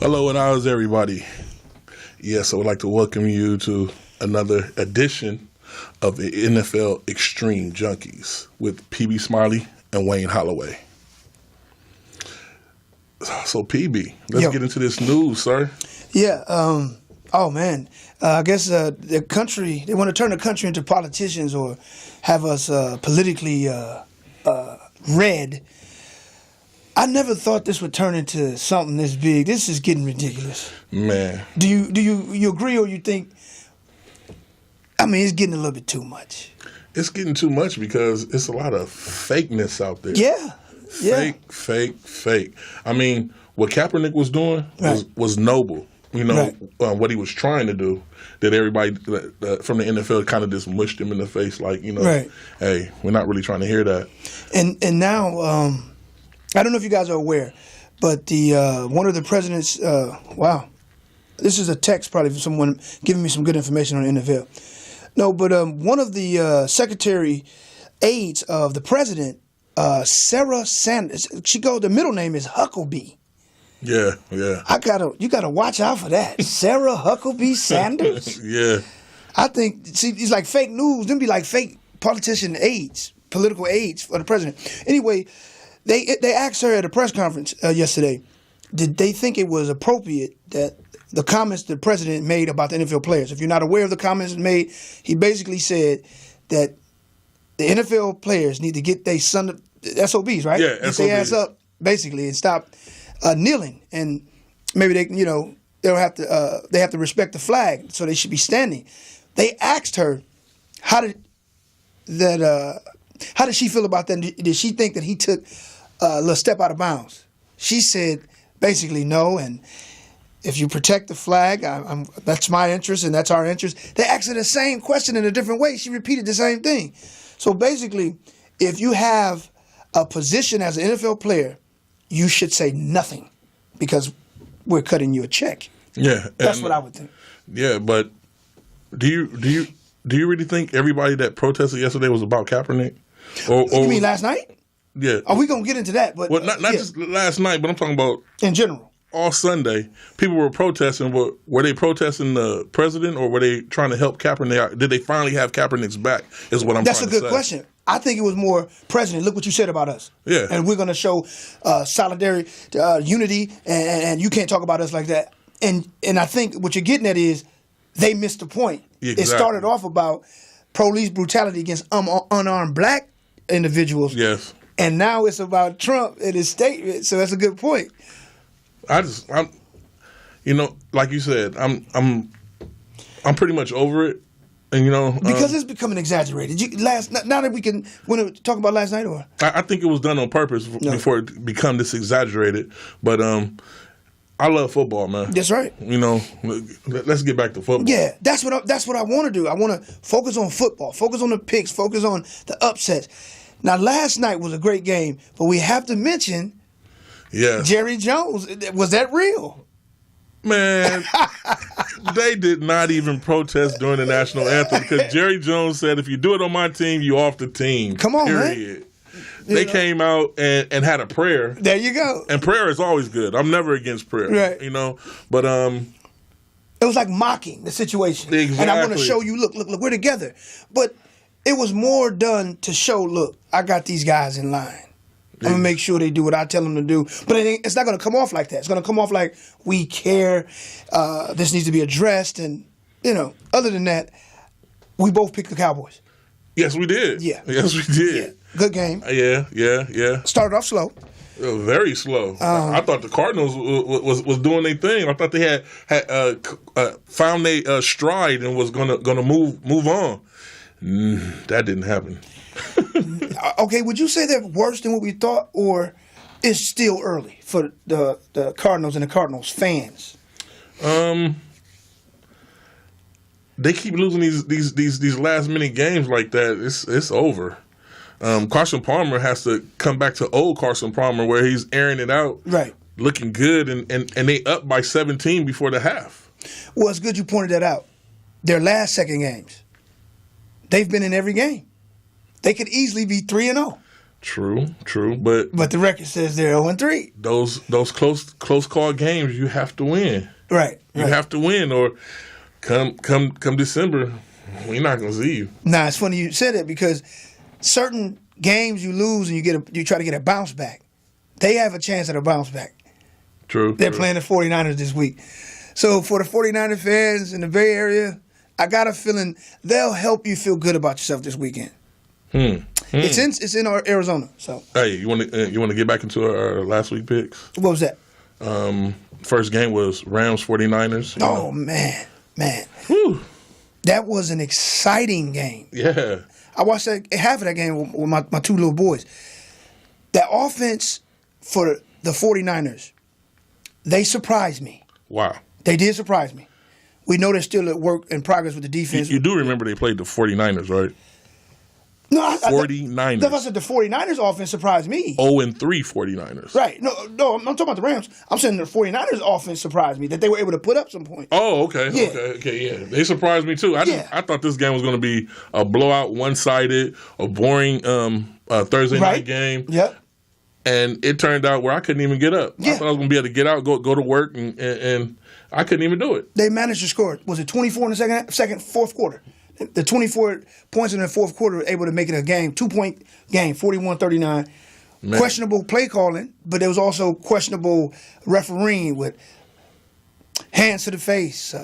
Hello and how's everybody? Yes, I would like to welcome you to another edition of the NFL Extreme Junkies with PB Smiley and Wayne Holloway. So PB, let's get into this news, sir. Yeah. Oh man. I guess the country, they want to turn the country into politicians or have us politically red. I never thought this would turn into something this big. This is getting ridiculous. Man. Do you agree or you think? I mean, it's getting a little bit too much. It's getting too much because it's a lot of fakeness out there. Yeah. Fake. I mean, what Kaepernick was doing was noble. You know, what he was trying to do, that everybody from the NFL kind of just mushed him in the face like, hey, we're not really trying to hear that. And now, I don't know if you guys are aware, but the one of the president's, wow, this is a text probably from someone giving me some good information on the NFL. No, but one of the secretary aides of the president, Sarah Sanders, the middle name is Huckabee. Yeah. You gotta watch out for that. Sarah Huckabee Sanders. Yeah. I think it's like fake news. Them be like fake politician aides, political aides for the president. Anyway, they asked her at a press conference yesterday, did they think it was appropriate that the comments the president made about the NFL players? If you're not aware of the comments made, he basically said that the NFL players need to get their SOBs, right? Yeah, get their ass up basically and stop kneeling, and maybe they have to respect the flag, so they should be standing. They asked her how did she feel about that? Did she think that he took a little step out of bounds? She said basically no, and if you protect the flag, that's my interest and that's our interest. They asked her the same question in a different way. She repeated the same thing. So basically, if you have a position as an NFL player, you should say nothing because we're cutting you a check. Yeah, that's what I would think. Yeah, but do you really think everybody that protested yesterday was about Kaepernick? Or you mean last night? Yeah. Are we gonna get into that? But not just last night, but I'm talking about in general. All Sunday, people were protesting. Were they protesting the president, or were they trying to help Kaepernick out? Did they finally have Kaepernick's back? Is what I'm. That's trying a to good say. question. I think it was more president. Look what you said about us. Yeah. And we're going to show solidarity, unity, and you can't talk about us like that. And I think what you're getting at is they missed the point. Exactly. It started off about police brutality against unarmed black individuals. Yes. And now it's about Trump and his statement. So that's a good point. I'm like you said, I'm pretty much over it. And because it's becoming exaggerated. Now that we can want to talk about last night, or I think it was done on purpose before it become this exaggerated. But I love football, man. That's right. Let's get back to football. Yeah, that's what I want to do. I want to focus on football, focus on the picks, focus on the upsets. Now, last night was a great game, but we have to mention, Jerry Jones. Was that real? Man, they did not even protest during the national anthem because Jerry Jones said, if you do it on my team, you off the team. Come on, period. Man. They came out and had a prayer. There you go. And prayer is always good. I'm never against prayer. Right. But it was like mocking the situation. Exactly. And I want to show you, look, we're together. But it was more done to show, look, I got these guys in line. I'm going to make sure they do what I tell them to do. But it's not going to come off like that. It's going to come off like we care. This needs to be addressed. And, other than that, we both picked the Cowboys. Yes, we did. Yeah. Yes, we did. Yeah. Good game. Yeah. Started off slow. Very slow. I thought the Cardinals was doing their thing. I thought they had found their stride and was gonna move on. That didn't happen. Okay, would you say they're worse than what we thought, or it's still early for the Cardinals and the Cardinals fans? They keep losing these last minute games like that. It's over. Carson Palmer has to come back to old Carson Palmer where he's airing it out, right, looking good, and they up by 17 before the half. Well, it's good you pointed that out. Their last second games, they've been in every game. They could easily be 3-0. True, but the record says they're 0-3. those close call games you have to win. Right. You have to win, or come December, we're not gonna see you. Nah, it's funny you said it because certain games you lose and you try to get a bounce back. They have a chance at a bounce back. True. They're playing the 49ers this week. So for the 49er fans in the Bay Area, I got a feeling they'll help you feel good about yourself this weekend. It's in Arizona. So hey, you want to get back into our last week picks? what was that? First game was Rams 49ers. Oh man. Whew. That was an exciting game. Yeah. I watched half of that game with my two little boys. That offense for the 49ers, they surprised me. Wow. They did surprise me. We know they're still at work in progress with the defense. You do remember they played the 49ers, right? No, 49ers. I said the 49ers offense surprised me. 0-3 49ers. Right. No, I'm talking about the Rams. I'm saying the 49ers offense surprised me that they were able to put up some points. Oh, okay. Yeah. Okay, yeah. They surprised me too. I thought this game was going to be a blowout, one-sided, a boring Thursday night game. Yep. And it turned out where I couldn't even get up. Yeah. I thought I was going to be able to get out, go to work, and I couldn't even do it. They managed to score. Was it 24 in the fourth quarter? The 24 points in the fourth quarter were able to make it a game, 2-point game, 41-39. Questionable play calling, but there was also questionable refereeing with hands to the face.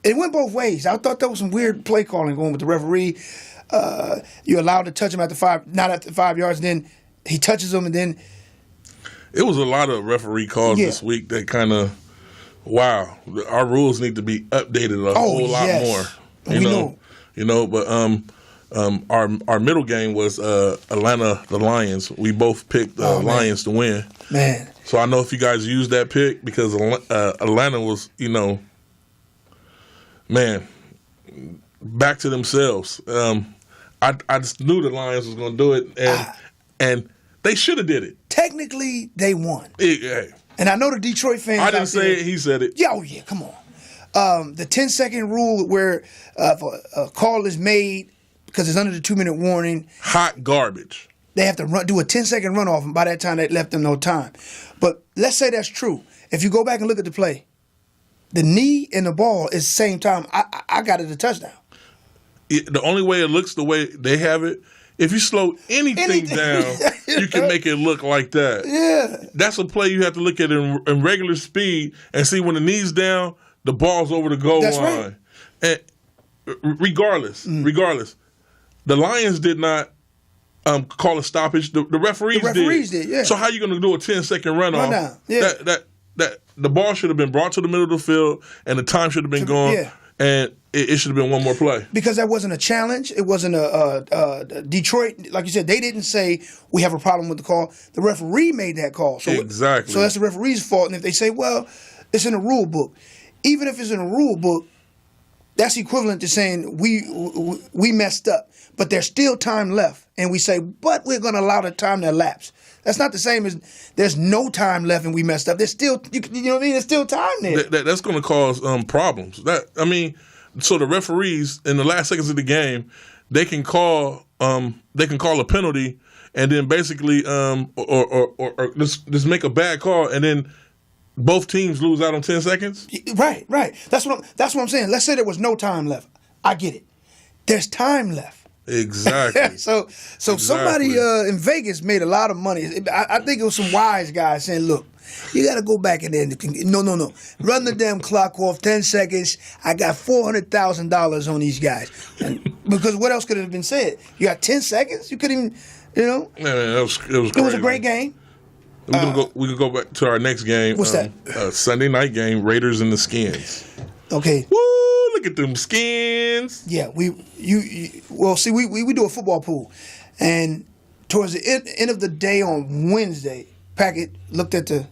It went both ways. I thought there was some weird play calling going with the referee. You're allowed to touch him not at the 5 yards, then he touches him, and then it was a lot of referee calls this week that kind of, wow, our rules need to be updated a whole lot more. You know, but our middle game was Atlanta, the Lions. We both picked the Lions to win. Man. So I know if you guys used that pick because Atlanta was, back to themselves. I just knew the Lions was going to do it, and they should have did it. Technically, they won. Hey. And I know the Detroit fans. I didn't say it. He said it. Yeah, come on. The 10-second rule where if a call is made because it's under the 2-minute warning. Hot garbage. They have to do a 10-second runoff, and by that time, they left them no time. But let's say that's true. If you go back and look at the play, the knee and the ball is the same time. I got it a touchdown. The only way it looks the way they have it, if you slow anything down, you can make it look like that. Yeah. That's a play you have to look at in regular speed and see when the knee's down, the ball's over the goal line. Right. And regardless, the Lions did not call a stoppage. The referees did. Yeah. So how you going to do a 10-second runoff? Run yeah. That the ball should have been brought to the middle of the field and the time should have been gone. Yeah. And it should have been one more play. Because that wasn't a challenge. It wasn't a Detroit. Like you said, they didn't say, we have a problem with the call. The referee made that call. So, exactly. So that's the referee's fault. And if they say, well, it's in the rule book. Even if it's in a rule book, that's equivalent to saying we messed up, but there's still time left. And we say, but we're going to allow the time to elapse. That's not the same as there's no time left and we messed up. There's still, you know what I mean? There's still time there. That's going to cause problems. So the referees in the last seconds of the game, they can call a penalty and then basically or just make a bad call and then both teams lose out on 10 seconds? Right. That's what I'm saying. Let's say there was no time left. I get it. There's time left. Exactly. So somebody in Vegas made a lot of money. I think it was some wise guys saying, look, you got to go back and then, no. Run the damn clock off 10 seconds. I got $400,000 on these guys. Because what else could have been said? You got 10 seconds? You couldn't even, Man, it was crazy. It was a great game. We could go back to our next game. What's that? Sunday night game, Raiders and the Skins. Okay. Woo! Look at them Skins. Yeah, we do a football pool, and towards the end of the day on Wednesday, Packett looked at the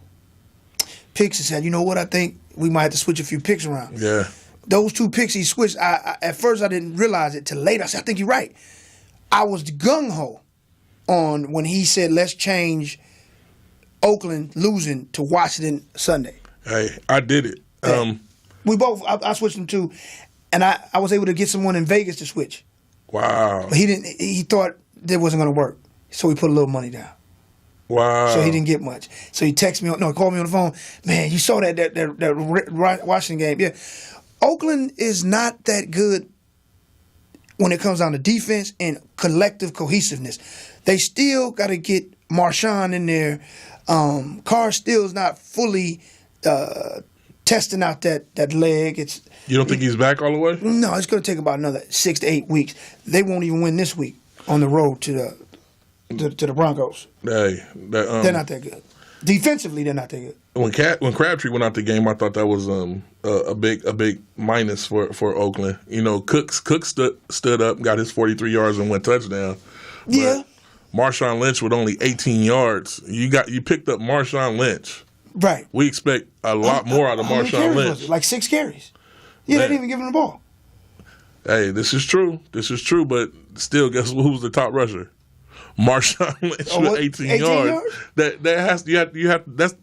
picks and said, "You know what? I think we might have to switch a few picks around." Yeah. Those two picks he switched. At first I didn't realize it till later. I said, "I think you're right." I was gung ho on when he said, "Let's change Oakland losing to Washington Sunday." Hey, I did it. We both. I switched them too, and I was able to get someone in Vegas to switch. Wow. But he didn't. He thought that wasn't going to work. So he put a little money down. Wow. So he didn't get much. So he texted me, he called me on the phone. Man, you saw that Washington game. Yeah. Oakland is not that good when it comes down to defense and collective cohesiveness. They still got to get Marshawn in there. Carr still is not fully testing out that leg. You don't think he's back all the way? No, it's going to take about another 6 to 8 weeks. They won't even win this week on the road to the Broncos. Hey, they're not that good. Defensively, they're not that good. When Crabtree went out the game, I thought that was a big minus for Oakland. You know, Cook stood up, got his 43 yards and went touchdown. Yeah. Marshawn Lynch with only 18 yards. You picked up Marshawn Lynch. Right. We expect a lot more out of Marshawn Lynch. Like 6 carries. Yeah, they didn't even give him the ball. Hey, this is true. But still, guess who's the top rusher? Marshawn Lynch with 18 yards.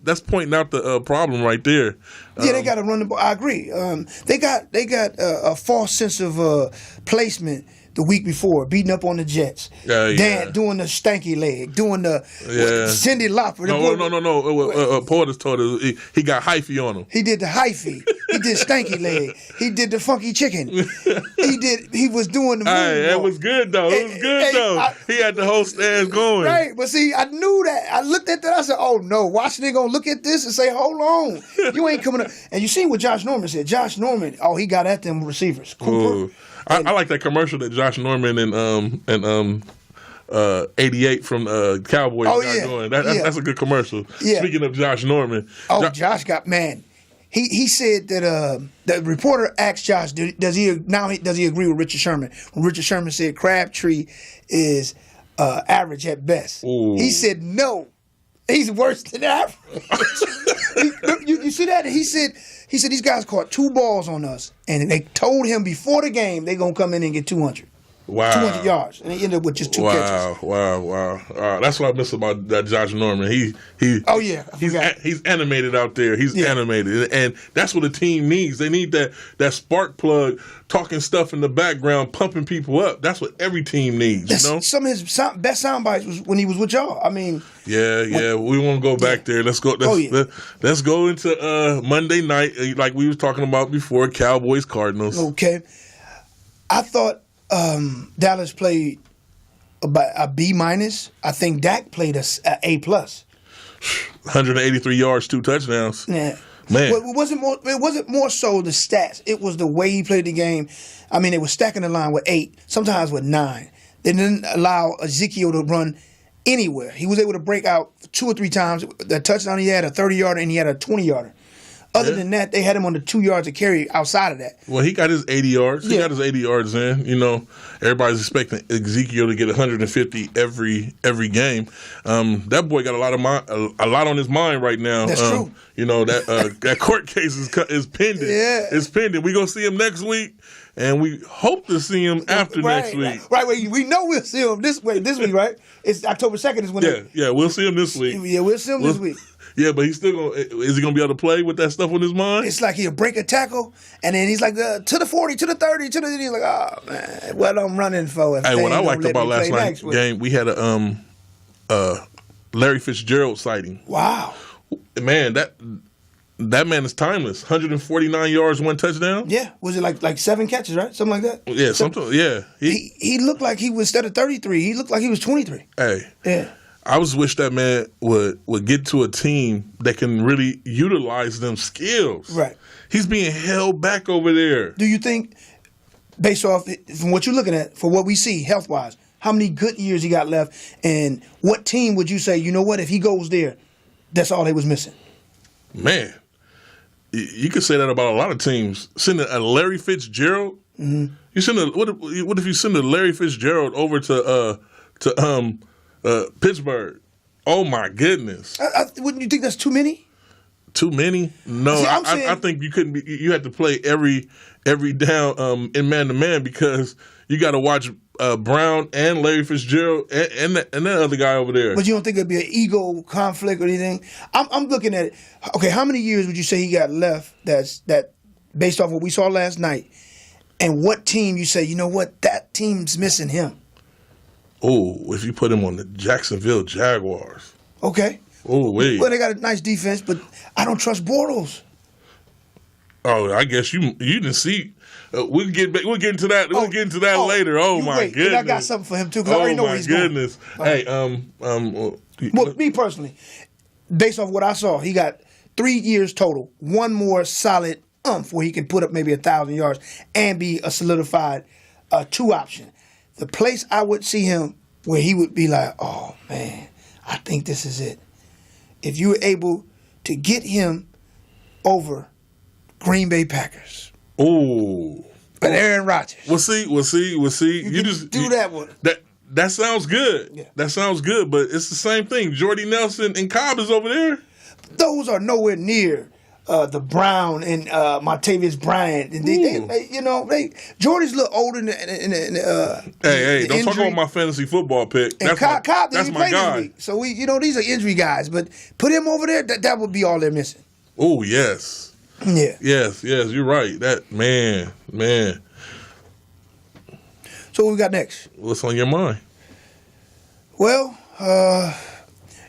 That's pointing out the problem right there. Yeah, they got to run the ball. I agree. They got a false sense of placement the week before, beating up on the Jets. Doing the stanky leg, doing the Cindy Lauper. No. Porter's told us he got hyphy on him. He did the hyphy. He did stanky leg. He did the funky chicken. He was doing the moonwalk. Hey, it was good though. He had the whole stands going. Right, but see, I knew that. I looked at that. I said, "Oh no, Washington gonna look at this and say, hold on, you ain't coming up." And you see what Josh Norman said. Josh Norman, he got at them receivers. Cooper. I like that commercial that Josh Norman and 88 from Cowboys got going. That's a good commercial. Yeah. Speaking of Josh Norman. Josh got, man. He said that the reporter asked Josh, does he agree with Richard Sherman? When Richard Sherman said Crabtree is average at best. Ooh. He said no. He's worse than average. you see that? He said these guys caught 2 balls on us, and they told him before the game they're going to come in and get 200. Wow. 200 yards. And they ended up with just 2 catches. Wow. That's what I miss about that Josh Norman. He's animated out there. He's animated. And that's what a team needs. They need that spark plug talking stuff in the background, pumping people up. That's what every team needs, you know? Some of his best sound bites was when he was with y'all. I mean, we won't go back there. Let's go. Let's go into Monday night, like we was talking about before, Cowboys Cardinals. Okay, I thought Dallas played a B minus. I think Dak played a A plus. 183 yards, 2 touchdowns. Yeah. Man. It wasn't more so the stats. It was the way he played the game. I mean, they were stacking the line with 8, sometimes with 9. They didn't allow Ezekiel to run anywhere. He was able to break out 2 or 3 times. The touchdown, he had a 30-yarder and he had a 20-yarder. Other than that, they had him on the 2 yards of carry outside of that. Well, he got his 80 yards. He got his 80 yards in. You know, everybody's expecting Ezekiel to get 150 every game. That boy got a lot on his mind right now. That's true. You know that court case is pending. Yeah, it's pending. We gonna see him next week, and we hope to see him after next week. Right. We know we'll see him this week. Right? It's October 2nd. Is when. We'll see him this week. Yeah, we'll see him this week. Yeah, but he's still is he gonna be able to play with that stuff on his mind? It's like he'll break a tackle, and then he's like to the 40, to the 30, to the. He's like, oh man, what I'm running for? Hey, what I liked about last night's game, we had a Larry Fitzgerald sighting. Wow, man, that man is timeless. 149 yards, 1 touchdown. Yeah, was it like 7 catches, right? Something like that. Yeah, something. Yeah, he looked like he was instead of 33, he looked like he was 23. Hey, yeah. I just wish that man would get to a team that can really utilize them skills. Right. He's being held back over there. Do you think, based off from what you're looking at, for what we see health-wise, how many good years he got left, and what team would you say, you know what, if he goes there, that's all they was missing? Man, you could say that about a lot of teams. Sending a Larry Fitzgerald, you send what if you send a Larry Fitzgerald over to Pittsburgh? Oh my goodness! Wouldn't you think that's too many? Too many? No, see, I think you couldn't be. You had to play every down in man to man because you got to watch Brown and Larry Fitzgerald and that other guy over there. But you don't think it'd be an ego conflict or anything? I'm looking at it. Okay, how many years would you say he got left? That based off what we saw last night, and what team you say, you know what, that team's missing him? Oh, if you put him on the Jacksonville Jaguars. Okay. Oh, wait. Well, they got a nice defense, but I don't trust Bortles. Oh, I guess you didn't see. We'll get into that. We'll get into that later. Oh my wait, goodness! And I got something for him too because I already know where he's going. Hey, Well, me personally, based off what I saw, he got 3 years total. One more solid where he can put up maybe 1,000 yards and be a solidified 2 option. The place I would see him where he would be like, oh man, I think this is it. If you were able to get him over Green Bay Packers. Oh. But Aaron Rodgers. We'll see. You just do that one. That sounds good. Yeah. That sounds good, but it's the same thing. Jordy Nelson and Cobb is over there. Those are nowhere near the Brown and Martavius Bryant. And they Jordy's a little older in Hey, don't talk about my fantasy football pick. And Cobb that's my guy. This week. So these are injury guys, but put him over there, that would be all they're missing. Oh, yes. Yeah. Yes, you're right. That man. So what we got next? What's on your mind? Well,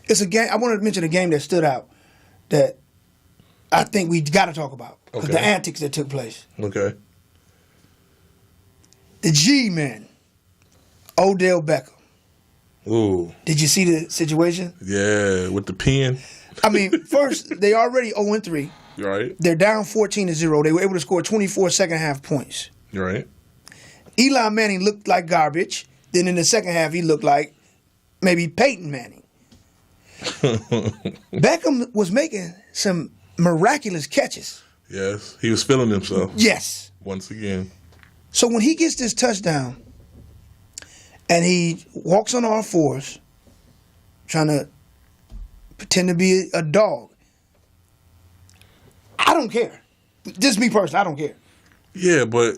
it's a game. I wanted to mention a game that stood out that I think we got to talk about because the antics that took place. Okay. The G-Man, Odell Beckham. Ooh. Did you see the situation? Yeah, with the pen. I mean, first, they already 0-3. Right. They're down 14-0. They were able to score 24 second half points. Right. Eli Manning looked like garbage. Then in the second half, he looked like maybe Peyton Manning. Beckham was making some miraculous catches. Yes, he was feeling himself. Yes. Once again. So when he gets this touchdown and he walks on all fours, trying to pretend to be a dog, I don't care. Just me personally, I don't care. Yeah, but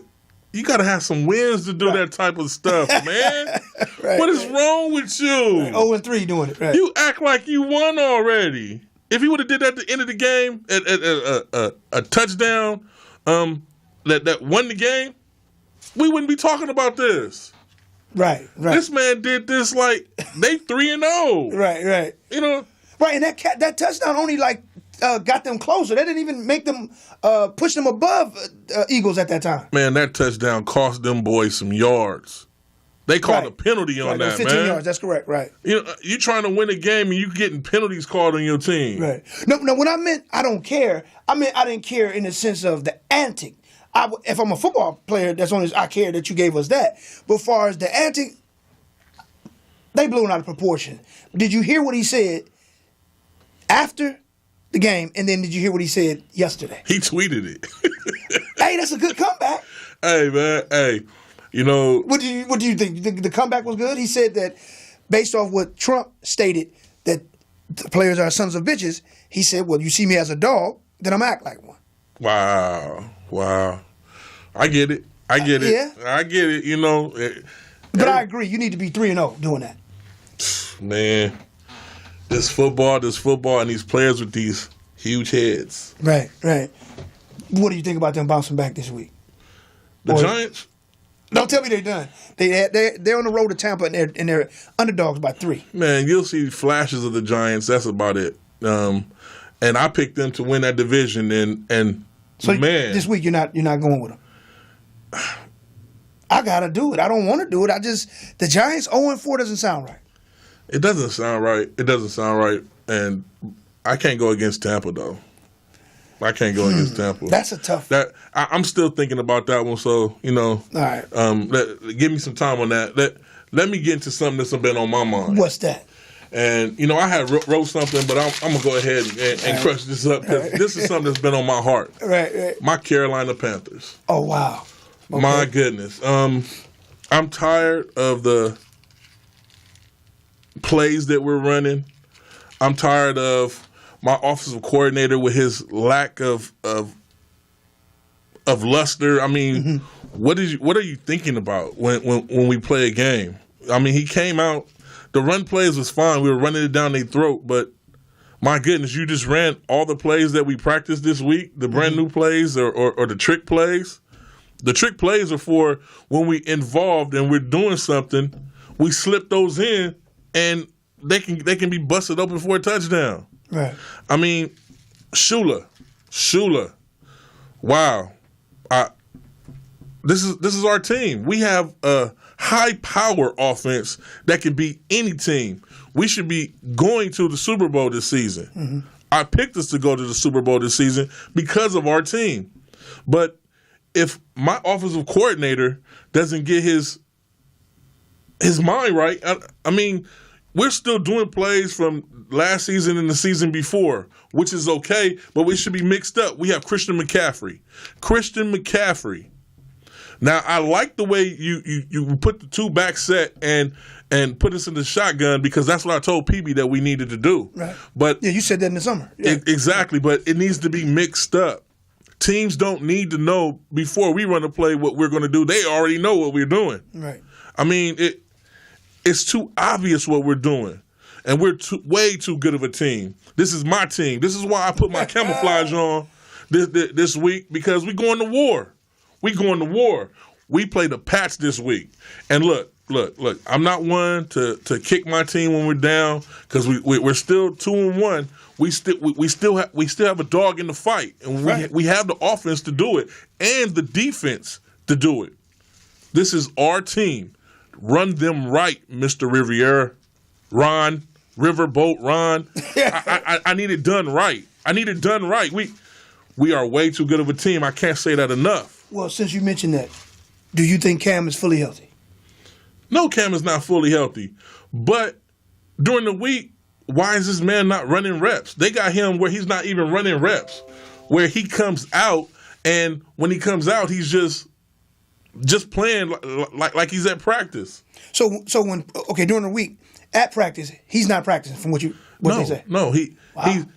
you got to have some wins to do that type of stuff, man. What is wrong with you? 0-3 doing it, right. You act like you won already. If he would have did that at the end of the game, a touchdown that won the game, we wouldn't be talking about this. Right. This man did this like they 3-0. Right. Right, and that touchdown only got them closer. That didn't even make them push them above Eagles at that time. Man, that touchdown cost them boys some yards. They called a penalty on that, 15 man. yards, that's correct, right. You trying to win a game and you getting penalties called on your team. Right. No, when I meant I don't care, I meant I didn't care in the sense of the antic. If I'm a football player, that's only I care that you gave us that. But as far as the antic, they blew it out of proportion. Did you hear what he said after the game, and then did you hear what he said yesterday? He tweeted it. Hey, that's a good comeback. Hey, man. Hey, What do you think? The comeback was good? He said that based off what Trump stated, that the players are sons of bitches, he said, well, you see me as a dog, then I'm act like one. Wow. I get it. Yeah. I get it, But I agree. You need to be 3-0 doing that. Man, this football, and these players with these huge heads. Right. What do you think about them bouncing back this week? The Giants? Don't tell me they're done. They're on the road to Tampa, and they're underdogs by 3. Man, you'll see flashes of the Giants. That's about it. And I picked them to win that division. And so man, this week you're not going with them. I gotta do it. I don't want to do it. The Giants 0-4 doesn't sound right. It doesn't sound right. And I can't go against Tampa though. I can't go against Tampa. That's a tough. I'm still thinking about that one. So All right. Give me some time on that. Let me get into something that's been on my mind. What's that? And I had wrote something, but I'm gonna go ahead and crush this up because this is something that's been on my heart. Right. My Carolina Panthers. Oh wow. Okay. My goodness. I'm tired of the plays that we're running. I'm tired of my offensive coordinator with his lack of luster. I mean, what are you thinking about when we play a game? I mean, he came out. The run plays was fine. We were running it down their throat, but my goodness, you just ran all the plays that we practiced this week, the brand new plays or the trick plays. The trick plays are for when we involved and we're doing something, we slip those in, and they can be busted open for a touchdown. Right. I mean, Shula, wow, this is our team. We have a high power offense that can beat any team. We should be going to the Super Bowl this season. Mm-hmm. I picked us to go to the Super Bowl this season because of our team. But if my offensive coordinator doesn't get his mind right, I mean, we're still doing plays from last season and the season before, which is okay, but we should be mixed up. We have Christian McCaffrey. Now, I like the way you put the two back set and put us in the shotgun, because that's what I told PB that we needed to do. Right. But yeah, you said that in the summer. Yeah. Exactly, but it needs to be mixed up. Teams don't need to know before we run a play what we're going to do. They already know what we're doing. Right. I mean, it's too obvious what we're doing, and we're way too good of a team. This is my team. This is why I put my camouflage on this week, because we going to war. We play the Pats this week. And look, I'm not one to kick my team when we're down, because we're still 2-1. We still have a dog in the fight, and we have the offense to do it and the defense to do it. This is our team. Run them right, Mr. Riviera, Ron, Riverboat Ron. I need it done right. We are way too good of a team. I can't say that enough. Well, since you mentioned that, do you think Cam is fully healthy? No, Cam is not fully healthy. But during the week, why is this man not running reps? They got him where he's not even running reps, where he comes out, and when he comes out, he's just playing like he's at practice. So when during the week at practice, he's not practicing from what they say. No,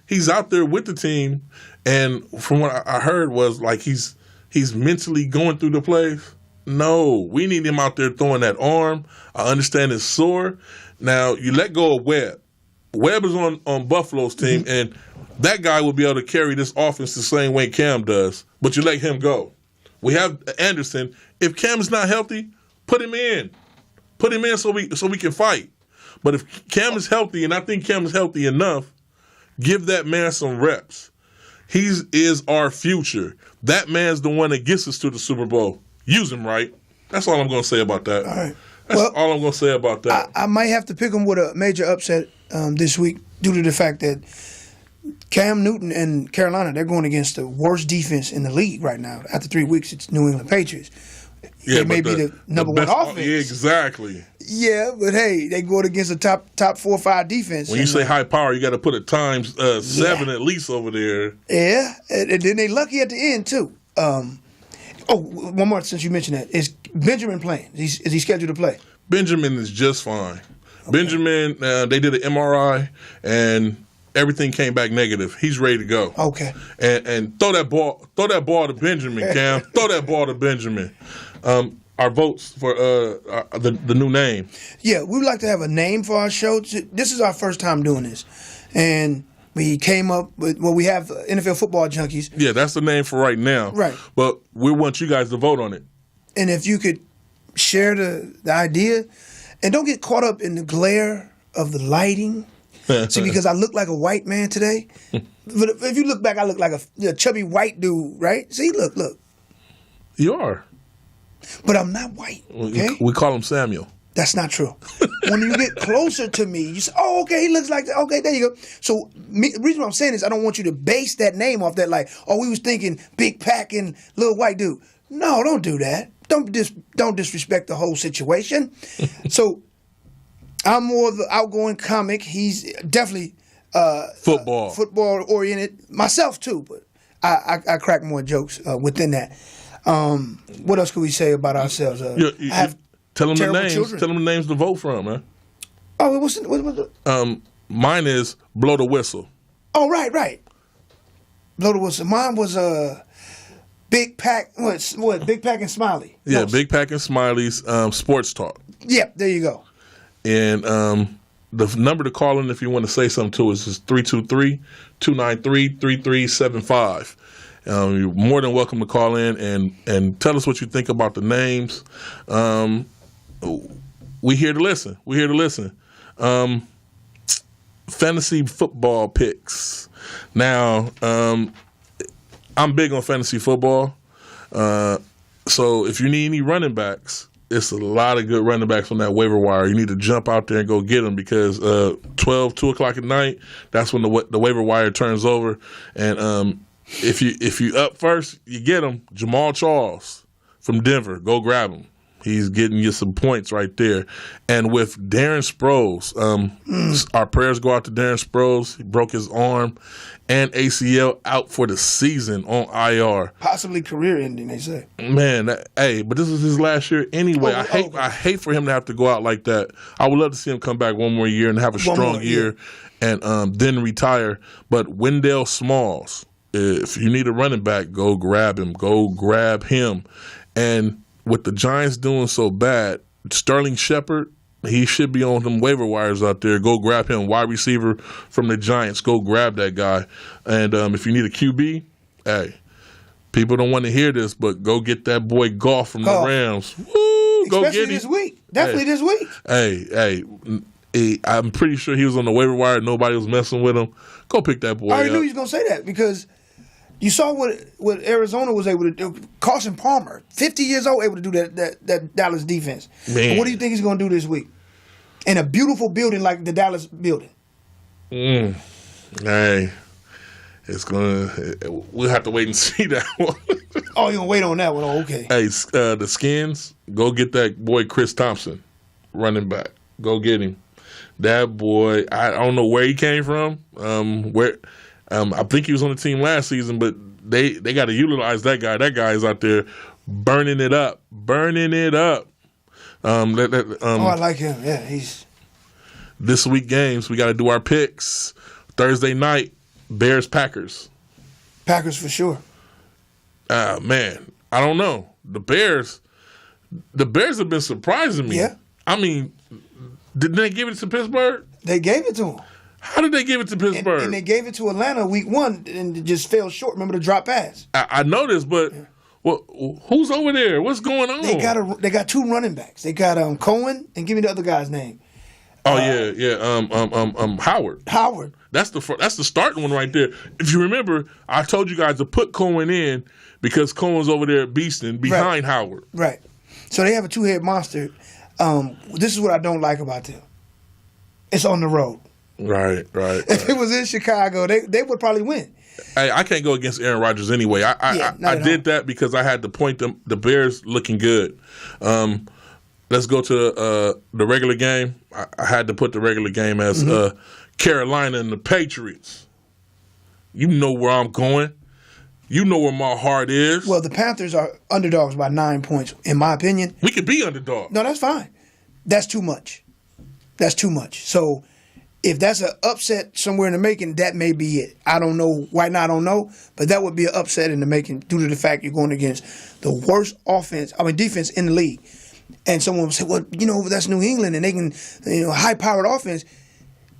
he's out there with the team, and from what I heard was like he's mentally going through the plays. No, we need him out there throwing that arm. I understand it's sore. Now, you let go of Webb. Webb is on Buffalo's team, and that guy will be able to carry this offense the same way Cam does, but you let him go. We have Anderson. If Cam is not healthy, put him in. Put him in so we can fight. But if Cam is healthy, and I think Cam is healthy enough, give that man some reps. He is our future. That man's the one that gets us to the Super Bowl. Use him right. That's all I'm going to say about that. All right. That's all I'm going to say about that. I might have to pick him with a major upset this week due to the fact that Cam Newton and Carolina, they're going against the worst defense in the league right now. After 3 weeks, it's New England Patriots. Yeah, they may be the number one offense. Yeah, exactly. Yeah, but hey, they going against a top 4 or 5 defense. When you say high power, you got to put a times 7 at least over there. Yeah, and then they lucky at the end too. One more since you mentioned that. Is Benjamin playing? Is he scheduled to play? Benjamin is just fine. Okay. Benjamin, they did an MRI, and everything came back negative. He's ready to go. Okay. And throw that ball to Benjamin, Cam. Throw that ball to Benjamin. Our votes for the new name. Yeah, we would like to have a name for our show. This is our first time doing this, and we came up with, we have NFL Football Junkies. Yeah, that's the name for right now. Right. But we want you guys to vote on it. And if you could share the idea, and don't get caught up in the glare of the lighting. See, because I look like a white man today. But if you look back, I look like a chubby white dude, right? See, look. You are. But I'm not white, okay? We call him Samuel. That's not true. When you get closer to me, you say, oh, okay, he looks like that. Okay, there you go. So the reason why I'm saying is I don't want you to base that name off that like, oh, we was thinking big pack and little white dude. No, don't do that. Don't disrespect the whole situation. So I'm more of the outgoing comic. He's definitely football oriented. Myself too, but I crack more jokes within that. What else could we say about ourselves? Tell them the names. Children. Tell them the names to vote from, man. Oh, what's the mine is Blow the Whistle. Oh, right. Blow the Whistle. Mine was Big Pack. What? Big Pack and Smiley. Yeah, Big Pack and Smiley's Sports Talk. Yeah, there you go. And the number to call in if you want to say something to us is 323-293-3375. You're more than welcome to call in and tell us what you think about the names. we here to listen. We here to listen. Fantasy football picks. Now, I'm big on fantasy football. So if you need any running backs, it's a lot of good running backs on that waiver wire. You need to jump out there and go get them because 2 o'clock at night, that's when the waiver wire turns over. And if you up first, you get him. Jamal Charles from Denver, go grab him. He's getting you some points right there. And with Darren Sproles, our prayers go out to Darren Sproles. He broke his arm and ACL, out for the season on IR. Possibly career ending, they say. Man, but this is his last year anyway. I hate for him to have to go out like that. I would love to see him come back one more year and have a strong year and then retire. But Wendell Smalls, if you need a running back, go grab him. Go grab him. And with the Giants doing so bad, Sterling Shepard, he should be on them waiver wires out there. Go grab him. Wide receiver from the Giants. Go grab that guy. And if you need a QB, hey, people don't want to hear this, but go get that boy Goff from the Rams. Woo, go especially get him. This week. Definitely this week. Hey, I'm pretty sure he was on the waiver wire. Nobody was messing with him. Go pick that boy up. I already knew he was going to say that because you saw what Arizona was able to do. Carson Palmer, 50 years old, able to do that Dallas defense. Man. And what do you think he's going to do this week? In a beautiful building like the Dallas building. Hey, we'll have to wait and see that one. Oh, you're going to wait on that one? Oh, okay. Hey, the Skins, go get that boy Chris Thompson, running back. Go get him. That boy, I don't know where he came from. I think he was on the team last season, but they got to utilize that guy. That guy is out there burning it up. I like him. Yeah, he's. This week games, we got to do our picks. Thursday night, Bears-Packers. Packers for sure. Man, I don't know. The Bears have been surprising me. Yeah. I mean, didn't they give it to Pittsburgh? They gave it to him. How did they give it to Pittsburgh? And they gave it to Atlanta week 1 and it just fell short. Remember the drop pass? I know this, but who's over there? What's going on? They got 2 running backs. They got Cohen and give me the other guy's name. Oh Howard. Howard. That's the starting one right there. If you remember, I told you guys to put Cohen in because Cohen's over there beasting behind Howard. Right. So they have a 2-head monster. This is what I don't like about them. It's on the road. Right. If it was in Chicago, they would probably win. Hey, I can't go against Aaron Rodgers anyway. I did that because I had to point them. The Bears looking good. Let's go to the regular game. I had to put the regular game as Carolina and the Patriots. You know where I'm going. You know where my heart is. Well, the Panthers are underdogs by 9 points, in my opinion. We could be underdogs. No, that's fine. That's too much. So if that's an upset somewhere in the making, that may be it. I don't know. Right now, I don't know. But that would be an upset in the making due to the fact you're going against the worst defense in the league. And someone will say, well, that's New England and they can, high-powered offense,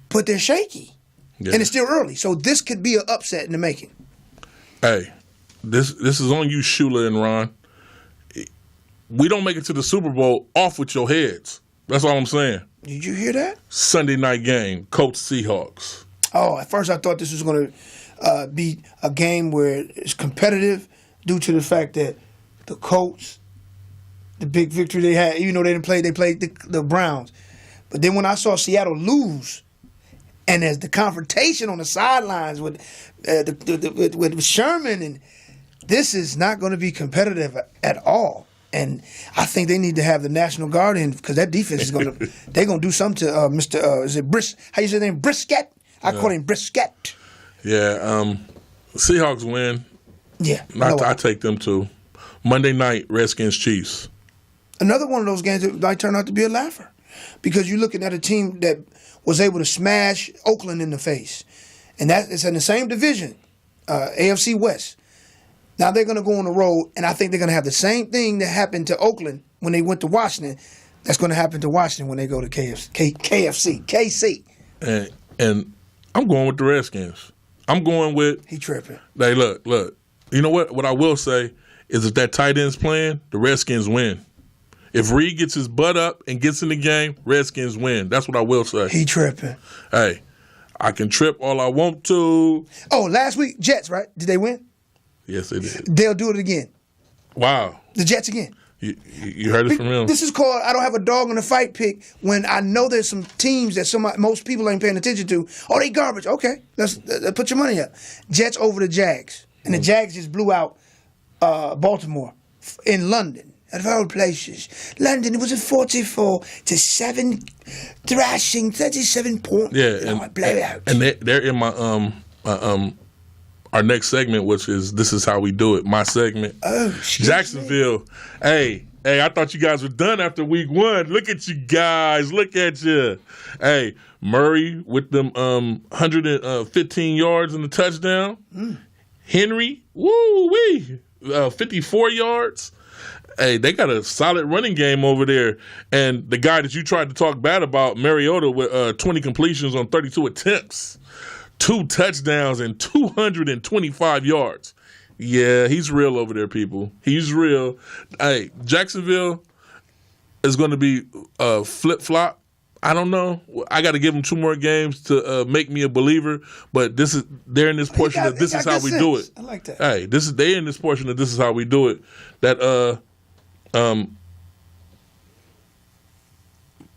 but they're shaky. Yeah. And it's still early. So this could be an upset in the making. Hey, this is on you, Shula and Ron. We don't make it to the Super Bowl off with your heads. That's all I'm saying. Did you hear that? Sunday night game, Colts Seahawks. Oh, at first I thought this was going to be a game where it's competitive due to the fact that the Colts, the big victory they had, even though they played the Browns. But then when I saw Seattle lose, and there's the confrontation on the sidelines with Sherman, and this is not going to be competitive at all. And I think they need to have the National Guard in because that defense is going to they're going to do something to Mr. Is it how you say his name? Brisket? I call him Brisket. Yeah, Seahawks win. Yeah, I take them too. Monday night, Redskins Chiefs. Another one of those games that might turn out to be a laugher because you're looking at a team that was able to smash Oakland in the face, and that is in the same division, AFC West. Now they're going to go on the road, and I think they're going to have the same thing that happened to Oakland when they went to Washington. That's going to happen to Washington when they go to KC. And I'm going with the Redskins. I'm going with. He tripping. Hey, look. You know what? What I will say is if that tight end's playing, the Redskins win. If Reed gets his butt up and gets in the game, Redskins win. That's what I will say. He tripping. Hey, I can trip all I want to. Oh, last week, Jets, right? Did they win? Yes, they did. They'll do it again. Wow. The Jets again. You heard it from him. This is called I don't have a dog in the fight pick when I know there's some teams that most people ain't paying attention to. Oh, they garbage. Okay, let's put your money up. Jets over the Jags. And the Jags just blew out Baltimore in London. Out of all places. London, it was a 44-7 thrashing, 37 points. Yeah, blowout. And they're in my our next segment, which is This Is How We Do It, my segment. Oh, Jacksonville. Hey, I thought you guys were done after week 1. Look at you guys. Look at you. Hey, Murray with them 115 yards and the touchdown. Henry, woo-wee, 54 yards. Hey, they got a solid running game over there. And the guy that you tried to talk bad about, Mariota, with 20 completions on 32 attempts. 2 touchdowns and 225 yards. Yeah, he's real over there, people. He's real. Hey, Jacksonville is going to be flip-flop. I don't know. I got to give them 2 more games to make me a believer. But they're in this portion of This Is How We Do It. I like that. Hey, they're in this portion of This Is How We Do It. That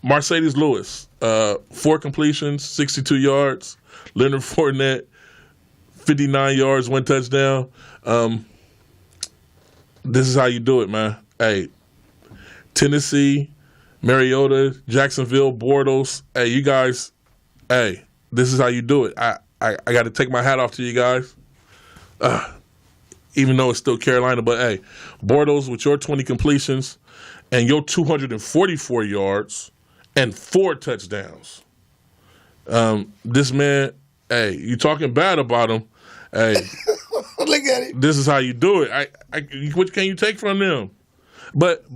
Mercedes Lewis, 4 completions, 62 yards. Leonard Fournette, 59 yards, 1 touchdown. This is how you do it, man. Hey, Tennessee, Mariota, Jacksonville, Bortles. Hey, you guys. Hey, this is how you do it. I got to take my hat off to you guys. Even though it's still Carolina, but hey, Bortles with your 20 completions and your 244 yards and 4 touchdowns. This man, hey, you talking bad about him? Hey, look at it. This is how you do it. What can you take from them? But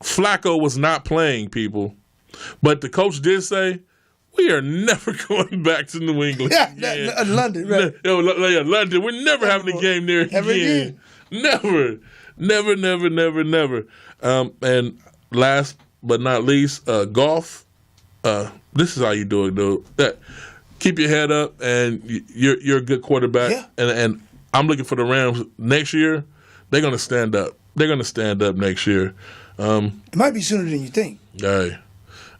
Flacco was not playing, people. But the coach did say, we are never going back to New England. Yeah, London, right? London. We're never having a game there again. Never. And last but not least, golf. This is how you do it, dude. Keep your head up, and you're a good quarterback. Yeah. And I'm looking for the Rams next year. They're going to stand up. They're going to stand up next year. It might be sooner than you think. Hey.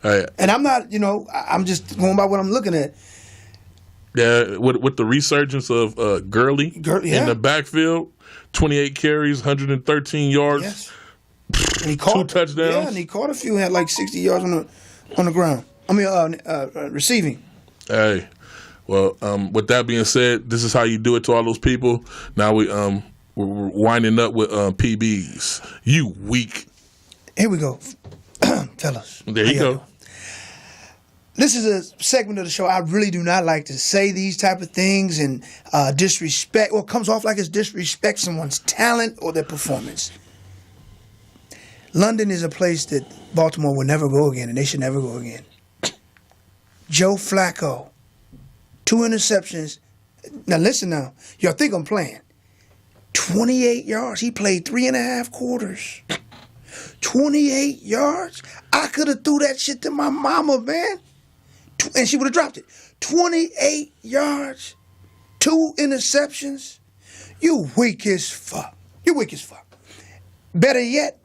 And I'm not, I'm just going by what I'm looking at. Yeah, with the resurgence of Gurley yeah. in the backfield, 28 carries, 113 yards, yes. And he caught 2 touchdowns. Yeah, and he caught a few, had like 60 yards on the ground. I mean, receiving. Hey, well, with that being said, this is how you do it to all those people. Now we're winding up with PBs. You weak. Here we go, fellas. There you go. This is a segment of the show I really do not like to say these type of things and disrespect, or comes off like it's disrespect someone's talent or their performance. London is a place that Baltimore will never go again, and they should never go again. Joe Flacco, 2 interceptions. Now listen now. Y'all think I'm playing. 28 yards. He played 3.5 quarters. 28 yards? I could have threw that shit to my mama, man. And she would have dropped it. 28 yards. 2 interceptions. You weak as fuck. You weak as fuck. Better yet,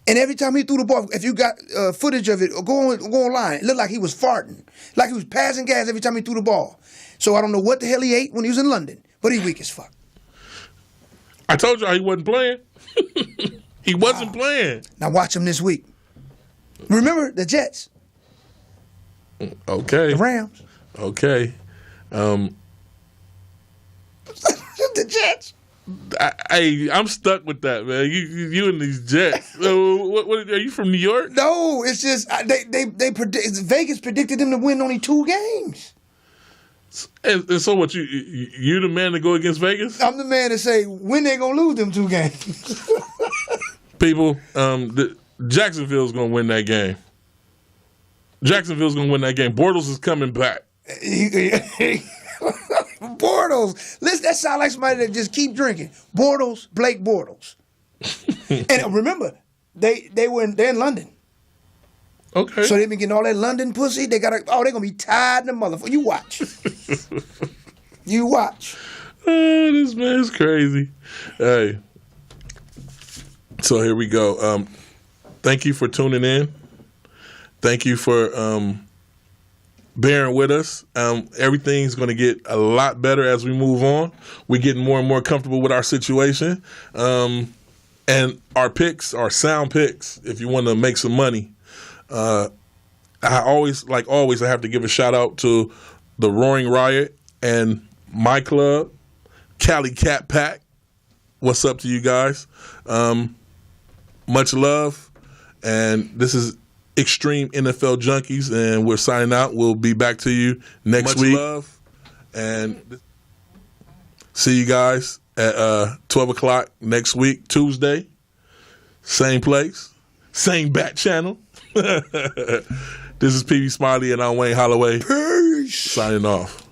and every time he threw the ball, if you got footage of it, go online. It looked like he was farting. Like he was passing gas every time he threw the ball. So I don't know what the hell he ate when he was in London, but he's weak as fuck. I told y'all he wasn't playing. He wasn't playing. Now watch him this week. Remember the Jets. Okay. The Rams. Okay. The Jets. I'm stuck with that, man. You and these Jets. What are you from New York? No, it's just Vegas predicted them to win only 2 games. And so what? You the man to go against Vegas? I'm the man to say when they gonna lose them 2 games. People, Jacksonville's gonna win that game. Jacksonville's gonna win that game. Bortles is coming back. Bortles. Listen, that sounds like somebody that just keep drinking. Bortles, Blake Bortles. And remember, they're in London. Okay. So they been getting all that London pussy. They're gonna be tired in the motherfucker. You watch. You watch. Oh, this man's crazy. Hey. So here we go. Thank you for tuning in. Thank you for bearing with us. Everything's going to get a lot better as we move on. We're getting more and more comfortable with our situation. And our picks are sound picks if you want to make some money. I always have to give a shout out to the Roaring Riot and my club, Cali Cat Pack. What's up to you guys? Much love. And this is Extreme NFL Junkies, and we're signing out. We'll be back to you next week. Much love. And see you guys at 12 o'clock next week, Tuesday. Same place, same bat channel. This is PB Smiley, and I'm Wayne Holloway. Peace. Signing off.